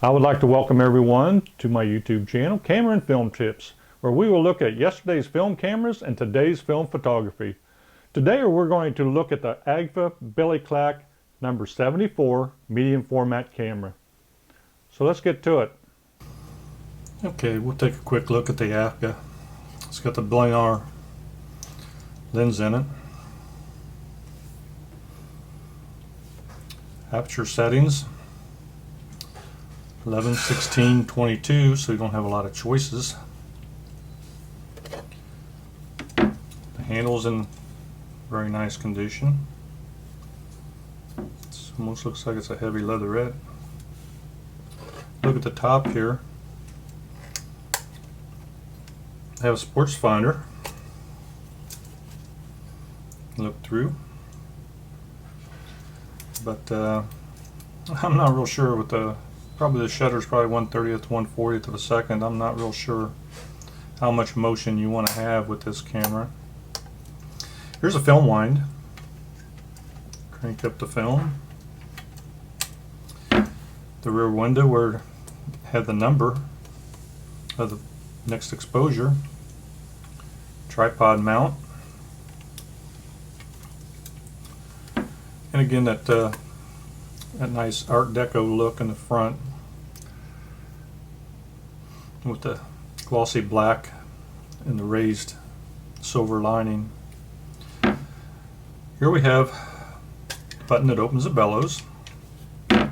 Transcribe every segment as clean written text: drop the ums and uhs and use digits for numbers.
I would like to welcome everyone to my YouTube channel, Camera and Film Tips, where we will look at yesterday's film cameras and today's film photography. Today we're going to look at the Agfa Clack number 74 medium format camera. So let's get to it. Okay, we'll take a quick look at the Agfa. It's got the blind lens in it. Aperture settings 11, 16, 22, so you don't have a lot of choices. The handle's in very nice condition. It almost looks like it's a heavy leatherette. Look at the top here. I have a sports finder. Look through. But I'm not real sure with probably the shutter is probably 1/30th, 1/40th of a second. I'm not real sure how much motion you want to have with this camera. Here's a film wind. Crank up the film. The rear window where it had the number of the next exposure. Tripod mount. And again, that nice Art Deco look in the front with the glossy black and the raised silver lining. Here we have a button that opens the bellows. Got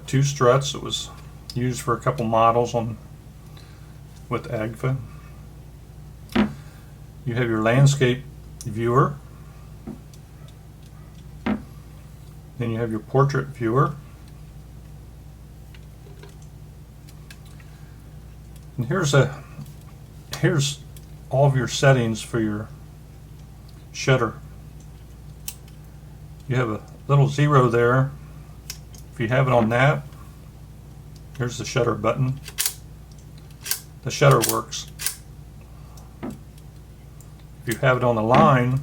two struts. It was used for a couple models with Agfa. You have your landscape viewer. Then you have your portrait viewer. And here's all of your settings for your shutter. You have a little 0 there. If you have it on that, here's the shutter button. The shutter works. If you have it on the line,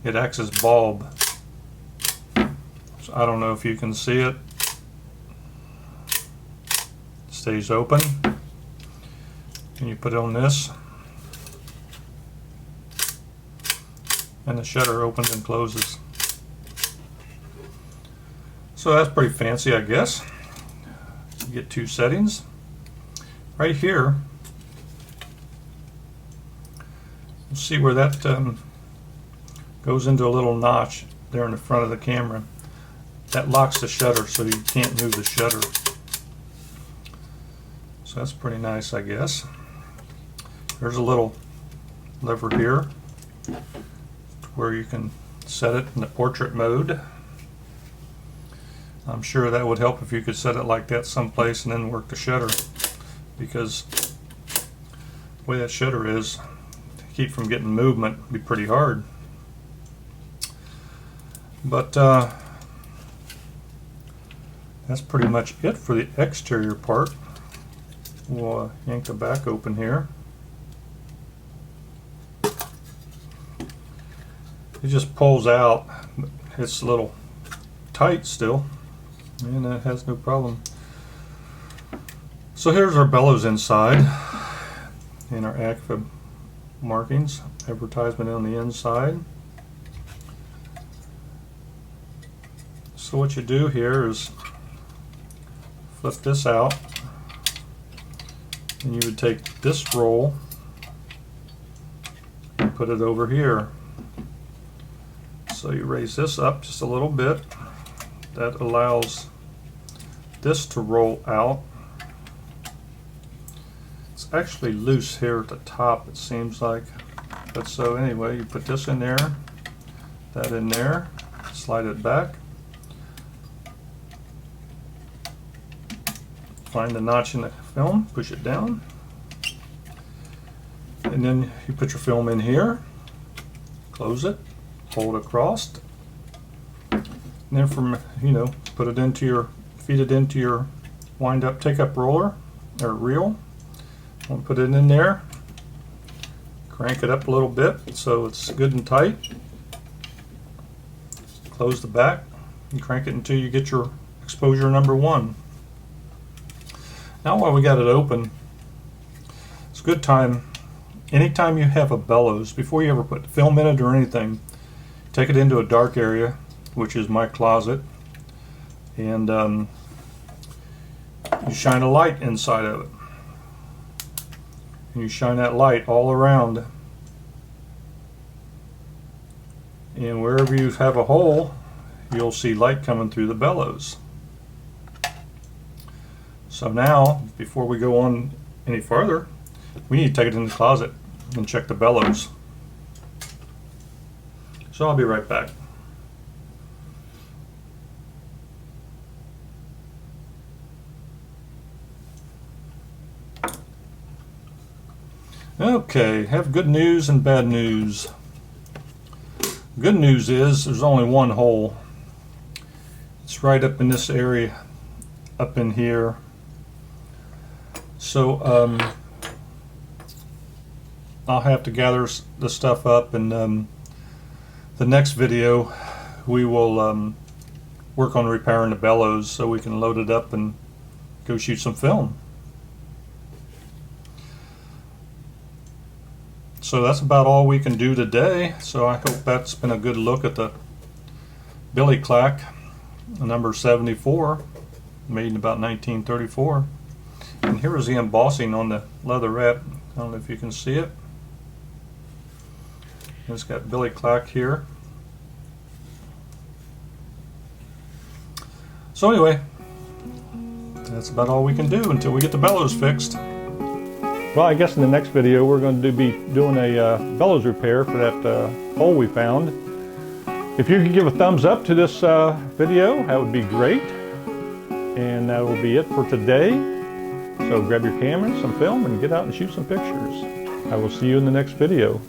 it acts as bulb. So I don't know if you can see it. Stays open. And you put it on this. And the shutter opens and closes. So that's pretty fancy, I guess. You get two settings. Right here, you'll see where that goes into a little notch there in the front of the camera. That locks the shutter so you can't move the shutter. So that's pretty nice, I guess. There's a little lever here where you can set it in the portrait mode. I'm sure that would help if you could set it like that someplace and then work the shutter, because the way that shutter is, to keep from getting movement would be pretty hard. But that's pretty much it for the exterior part. We'll yank the back open here. It just pulls out. It's a little tight still, and it has no problem. So here's our bellows inside, and our Agfa markings, advertisement on the inside. So what you do here is flip this out, and you would take this roll and put it over here. So you raise this up just a little bit. That allows this to roll out. It's actually loose here at the top, it seems like. But so anyway, you put this in there, that in there, slide it back. Find the notch in the film, push it down. And then you put your film in here, close it, hold it across, and then put it into feed it into your wind up take up roller or reel. I'll put it in there, crank it up a little bit so it's good and tight. Close the back and crank it until you get your exposure number 1. Now while we got it open, it's a good time, anytime you have a bellows, before you ever put film in it or anything, take it into a dark area, which is my closet, and you shine a light inside of it. And you shine that light all around, and wherever you have a hole, you'll see light coming through the bellows. So now, before we go on any further, we need to take it in the closet and check the bellows. So I'll be right back. Okay, have good news and bad news. Good news is there's only one hole. It's right up in this area, up in here. So I'll have to gather the stuff up, and the next video we will work on repairing the bellows so we can load it up and go shoot some film. So that's about all we can do today. So I hope that's been a good look at the Billy Clack, number 74, made in about 1934. And here is the embossing on the leather wrap. I don't know if you can see it. It's got Billy Clack here. So anyway, that's about all we can do until we get the bellows fixed. Well, I guess in the next video we're going to be doing a bellows repair for that hole we found. If you could give a thumbs up to this video, that would be great. And that will be it for today. So grab your camera, some film, and get out and shoot some pictures. I will see you in the next video.